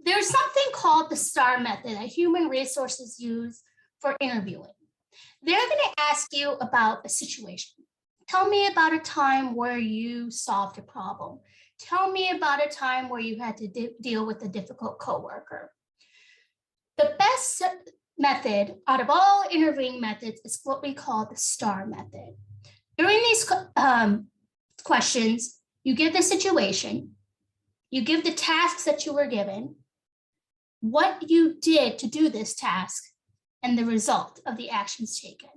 There's something called the STAR method that human resources use for interviewing. They're going to ask you about a situation. Tell me about a time where you solved a problem. Tell me about a time where you had to deal with a difficult coworker. The best method out of all interviewing methods is what we call the STAR method. During these questions, you give the situation, you give the tasks that you were given, what you did to do this task, and the result of the actions taken.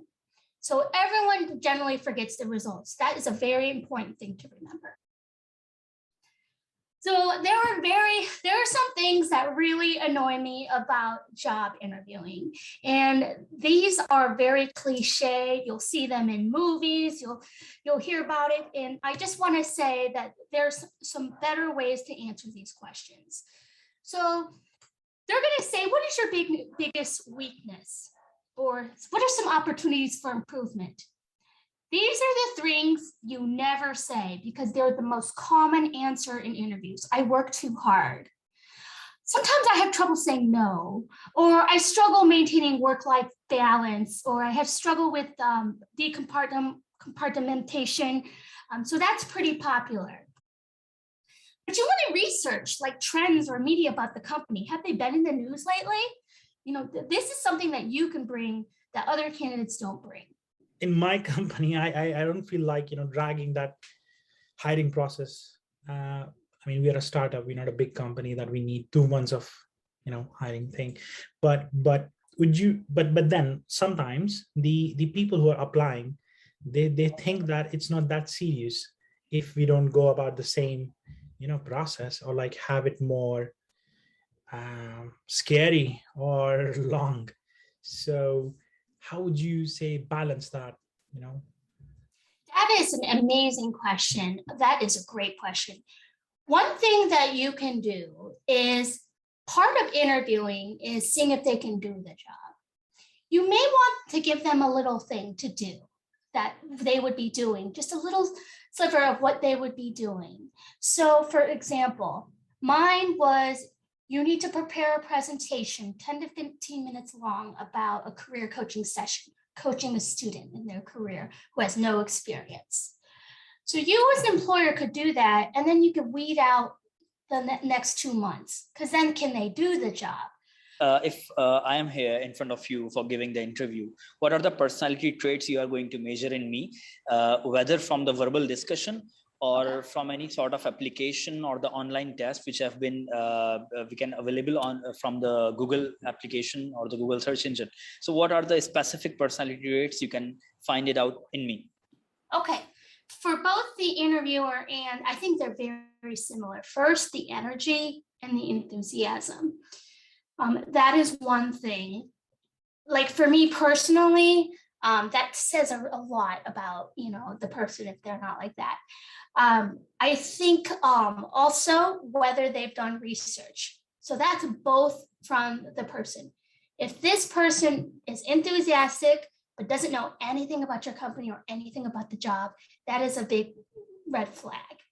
So everyone generally forgets the results. That is a very important thing to remember. So there are some things that really annoy me about job interviewing. And these are very cliche. You'll see them in movies, you'll hear about it. And I just want to say that there's some better ways to answer these questions. So they're going to say, what is your biggest weakness? Or what are some opportunities for improvement? These are the things you never say because they're the most common answer in interviews. I work too hard. Sometimes I have trouble saying no, or I struggle maintaining work-life balance, or I have struggled with decompartmentation. So that's pretty popular. But you want to research like trends or media about the company. Have they been in the news lately? You know, this is something that you can bring that other candidates don't bring. In my company, I don't feel like, dragging that hiring process. I mean, we are a startup. We're not a big company that we need 2 months of, hiring thing. But then sometimes the people who are applying, they think that it's not that serious if we don't go about the same, process, or like have it more scary or long. So how would you say balance that, That is an amazing question. That is a great question. One thing that you can do is part of interviewing is seeing if they can do the job. You may want to give them a little thing to do that they would be doing, just a little sliver of what they would be doing. So for example, mine was, you need to prepare a presentation 10 to 15 minutes long about a career coaching session, coaching a student in their career who has no experience. So you as an employer could do that, and then you could weed out the next 2 months, because then can they do the job? If I am here in front of you for giving the interview, what are the personality traits you are going to measure in me, whether from the verbal discussion or from any sort of application or the online test which have been available on from the Google application or the Google search engine? So what are the specific personality traits you can find it out in me? Okay, for both the interviewer and I think they're very, very similar. First, the energy and the enthusiasm. That is one thing. Like for me personally, that says a lot about, the person if they're not like that. I think also whether they've done research. So that's both from the person. If this person is enthusiastic, but doesn't know anything about your company or anything about the job, that is a big red flag.